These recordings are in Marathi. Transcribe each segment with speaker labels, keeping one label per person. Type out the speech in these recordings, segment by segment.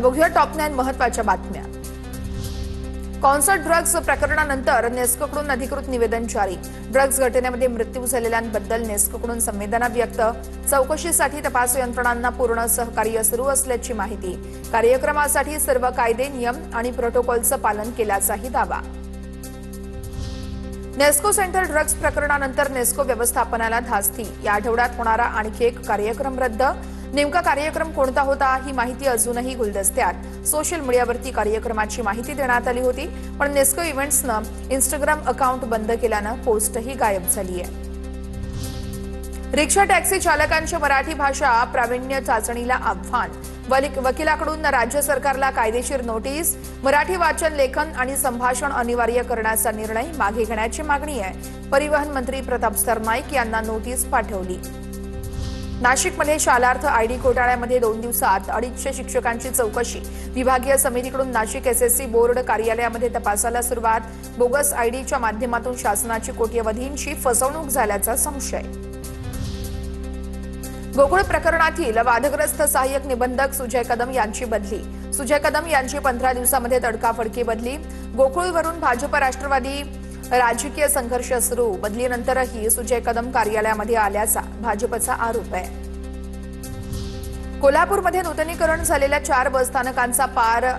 Speaker 1: बघूया टॉप 9 महत्त्वाच्या बातम्या। कॉन्सर्ट ड्रग्ज प्रकरणानंतर नेस्कोकडून अधिकृत निवेदन जारी। ड्रग्ज घटनेमध्ये मृत्यू झालेल्यांबद्दल नेस्कोकडून संवेदना व्यक्त। चौकशीसाठी तपास यंत्रणांना पूर्ण सहकार्य सुरू असल्याची माहिती। कार्यक्रमासाठी सर्व कायदे नियम आणि प्रोटोकॉलचं पालन केल्याचाही दावा। नेस्को सेंटर ड्रग्ज प्रकरणानंतर नेस्को व्यवस्थापनाला धास्ती। या आठवड्यात होणारा आणखी एक कार्यक्रम रद्द। नेमका कार्यक्रम कोणता होता ही माहिती अजूनही गुलदस्त्यात। सोशल मीडियावरती कार्यक्रमाची माहिती देण्यात आली होती, पण नेस्को इव्हेंट्सनं इंस्टाग्राम अकाउंट बंद केल्यानं पोस्टही गायब झाली आहे। रिक्षा टॅक्सी चालकांच्या मराठी भाषा प्रावीण्य चाचणीला आव्हान। वकिलाकडून राज्य सरकारला कायदेशीर नोटीस। मराठी वाचन लेखन आणि संभाषण अनिवार्य करण्याचा निर्णय मागे घेण्याची मागणी आहे। परिवहन मंत्री प्रताप सरनाईक यांना नोटीस पाठवली। नाशिकमध्ये शालार्थ आयडी घोटाळ्यामध्ये 2 दिवसात 250 शिक्षकांची चौकशी। विभागीय समितीकडून नाशिक एसएससी बोर्ड कार्यालयामध्ये तपासाला सुरुवात। बोगस आयडीच्या माध्यमातून शासनाची कोट्यवधींची फसवणूक झाल्याचा संशय। गोकुळ प्रकरणातील वादग्रस्त सहाय्यक निबंधक सुजय कदम यांची बदली। सुजय कदम यांची 15 दिवसांमध्ये तडकाफडकी बदली। गोकुळवरून भाजप राष्ट्रवादी राजकीय संघर्ष सुरू। बदलीनंतरही सुजय कदम कार्यालयामध्ये आल्याचा भाजपचा आरोप आहे। कोल्हापूरमध्ये नूतनीकरण झालेल्या 4 बसस्थानकांचा पार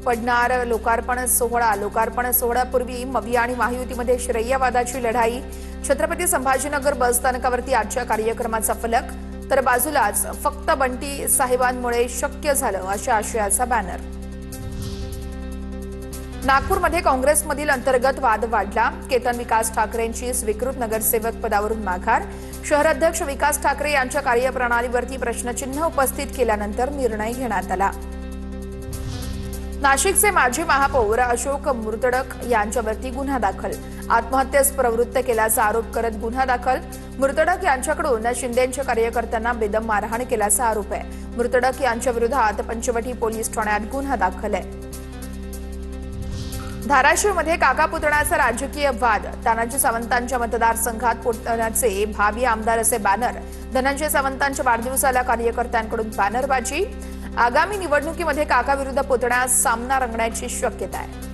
Speaker 1: पडणार लोकार्पण सोहळा। लोकार्पण सोहळ्यापूर्वी मवी आणि महायुतीमध्ये श्रेयवादाची लढाई। छत्रपती संभाजीनगर बसस्थानकावरती आजच्या कार्यक्रमाचा फलक, तर बाजूलाच फक्त बंटी साहेबांमुळे शक्य झालं अशा आशयाचा बॅनर। नागपूरमध्ये काँग्रेसमधील अंतर्गत वाद वाढला। केतन विकास ठाकरेंची स्वीकृत नगरसेवक पदावरून माघार। शहराध्यक्ष विकास ठाकरे यांच्या कार्यप्रणालीवरती प्रश्नचिन्ह उपस्थित केल्यानंतर निर्णय घेण्यात आला। नाशिकचे माजी महापौर अशोक मुर्तडक यांच्यावरती गुन्हा दाखल। आत्महत्येस प्रवृत्त केल्याचा आरोप करत गुन्हा दाखल। मुर्तडक यांच्याकडून शिंदेच्या कार्यकर्त्यांना बेदम मारहाण केल्याचा आरोप आहे। मुर्तडक यांच्या विरोधात पंचवटी पोलीस ठाण्यात गुन्हा दाखल आहे। धाराशिवमध्ये काका पुतण्याचा राजकीय वाद। तानाजी सावंतांच्या मतदारसंघात पुतण्याचे भावी आमदार असे बॅनर। धनंजय सावंतांच्या वाढदिवसाला कार्यकर्त्यांकडून बॅनरबाजी। आगामी निवडणुकीमध्ये काका विरुद्ध पुतण्यास सामना रंगण्याची शक्यता आहे।